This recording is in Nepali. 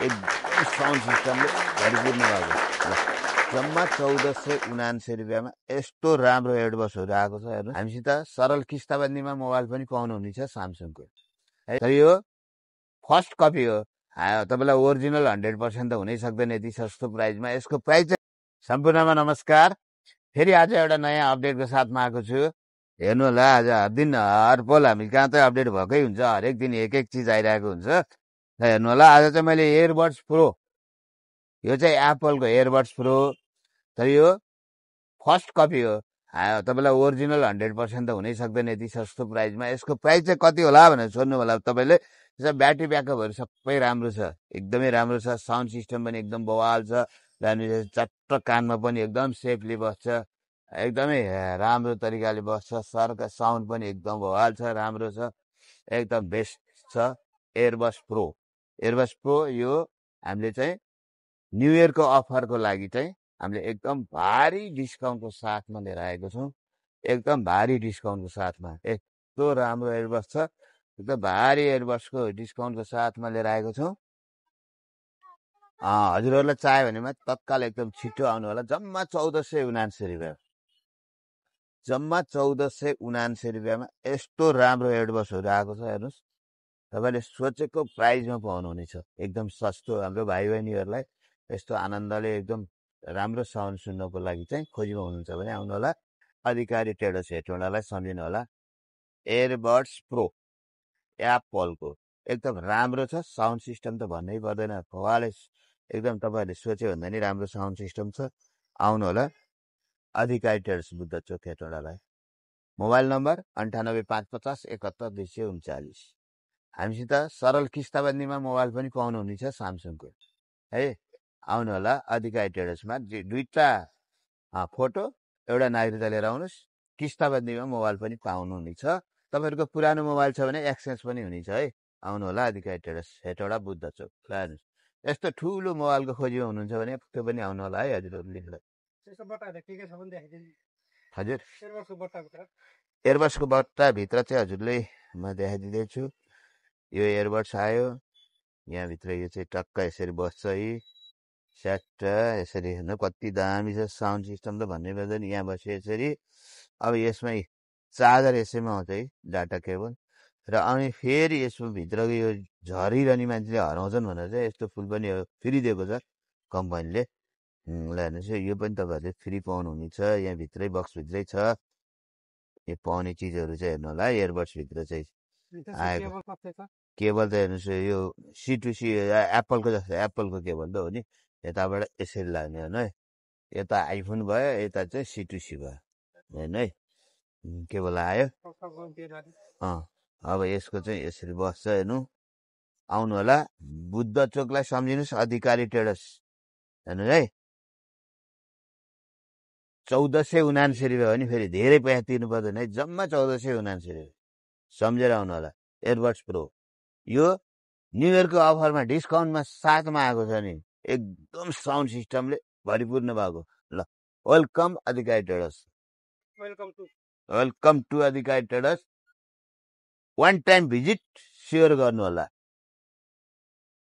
एकदम साउन्ड सिस्टमले भरिपूर्ण भएको जम्मा 1479 रुपियाँमा यस्तो राम्रो एयरबड्सहरू आएको छ हेर्नु। हामीसित सरल किस्ताबन्दीमा मोबाइल पनि पाउनुहुनेछ स्यामसङको है। तर यो फर्स्ट कपी हो, तपाईँलाई ओरिजिनल 100% त हुनै सक्दैन यति सस्तो प्राइसमा। यसको प्राइस चाहिँ सम्पूर्णमा नमस्कार, फेरि आज एउटा नयाँ अपडेटको साथमा आएको छु। हेर्नु होला, आज हर दिन हर पल हामी कहाँ त अपडेट भएकै हुन्छ, हरेक दिन एक एक चिज आइरहेको हुन्छ। हेर्नु होला, आज चाहिँ मैले एयरबड्स प्रो, यो चाहिँ एप्पलको एयरबड्स प्रो, तर यो फर्स्ट कपी हो, तपाईँलाई ओरिजिनल 100% त हुनै सक्दैन यति सस्तो प्राइसमा। यसको प्राइस चाहिँ कति होला भनेर सोध्नु होला तपाईँले। ब्याट्री ब्याकअपहरू सबै राम्रो छ, एकदमै राम्रो छ। साउन्ड सिस्टम पनि एकदम बवाल छ, चट्ट कानमा पनि एकदम सेफली बस्छ, एकदमै राम्रो तरिकाले बस्छ। सरका साउन्ड पनि एकदम बवाल छ, राम्रो छ, एकदम बेस्ट छ एयरबड्स प्रो। एयरबड्स प्रो यो हामीले चाहिँ न्यु इयरको अफरको लागि चाहिँ हामीले एकदम भारी डिस्काउन्टको साथमा लिएर आएको छौँ, एकदम भारी डिस्काउन्टको साथमा। यस्तो राम्रो एयरबड्स छ, एकदम भारी एयरबड्सको डिस्काउन्टको साथमा लिएर आएको छौँ। हजुरहरूलाई चाह्यो भने तत्काल एकदम छिटो आउनु होला। जम्मा 1479 रुपियाँ, जम्मा 1479 रुपियाँमा यस्तो राम्रो एयरबड्सहरू आएको छ हेर्नुहोस्। तपाईँले सोचेको प्राइसमा पाउनुहुनेछ, एकदम सस्तो। हाम्रो भाइ बहिनीहरूलाई यस्तो आनन्दले एकदम राम्रो साउन्ड सुन्नको लागि चाहिँ खोजीमा हुनुहुन्छ भने आउनु होला। अधिकारी ट्रेडर्स हेटौडालाई सम्झिनु होला। एयरबड्स प्रो एप्पलको एकदम राम्रो छ, साउन्ड सिस्टम त भन्नै पर्दैन, भवाले एकदम तपाईँहरूले सोच्यो भन्दा नि राम्रो साउन्ड सिस्टम छ। आउनु होला अधिकारी ट्रेडर्स बुद्ध चोक हेटौडालाई। Mobile number 9855717239। हामीसित सरल किस्ताबन्दीमा मोबाइल पनि पाउनुहुनेछ स्यामसङको है। आउनु होला अधिकारी ट्रेडर्समा। दुईटा फोटो एउटा नागरिकता लिएर आउनुहोस्, किस्ताबन्दीमा मोबाइल पनि पाउनुहुनेछ। तपाईँहरूको पुरानो मोबाइल छ भने एक्सचेन्ज पनि हुनेछ है। आउनु होला अधिकारी ट्रेडर्स हेटौडा बुद्ध चोक। हेर्नुहोस्, यस्तो ठुलो मोबाइलको खोजीमा हुनुहुन्छ भने त्यो पनि आउनु होला है हजुरहरूले। हजुर, एयरबड्सको बट्टाभित्र चाहिँ हजुरले म देखाइदिँदैछु। यो एयरबड्स आयो यहाँभित्र, यो चाहिँ टक्क यसरी बस्छ है, स्याट यसरी। हेर्नु कति दामी छ, साउन्ड सिस्टम त भन्नै पर्दैन। यहाँ बस्यो यसरी। अब यसमै चार्जर यसैमा आउँछ है, डाटा केबल। र अनि फेरि यसमा भित्रको यो झरिरहने मान्छेले हराउँछन् भनेर चाहिँ यस्तो फुल पनि फ्री दिएको छ कम्पनीले। ल हेर्नुहोस्, यो पनि तपाईँहरूले फ्री पाउनुहुनेछ। यहाँ भित्रै बक्सभित्रै छ यो पाउने चिजहरू चाहिँ। हेर्नु होला एयरबड्सभित्र चाहिँ आएको केबल त हेर्नुहोस्, यो C2C एप्पलको जस्तो एप्पलको केबल त हो नि। यताबाट यसरी लाग्ने हेर्नु है, यता आइफोन भयो, यता चाहिँ C2C भयो हेर्नु है। केबल आयो। अब यसको चाहिँ यसरी बस्छ हेर्नु। आउनु होला बुद्ध चोकलाई सम्झिनुहोस्, अधिकारी ट्रेडर्स हेर्नु है। 1479 रुपियाँ हो नि, फेरि धेरै पैसा तिर्नु पर्दैन है, जम्मा 1479 रुपियाँ। सम्झेर आउनु होला। एयरबड्स प्रो यो न्यु इयरको अफरमा डिस्काउन्टमा साथमा आएको छ नि, एकदम साउन्ड सिस्टमले भरिपूर्ण भएको। ल welcome Adhikari traders, welcome to Adhikari traders. One time visit sure गर्नु होला।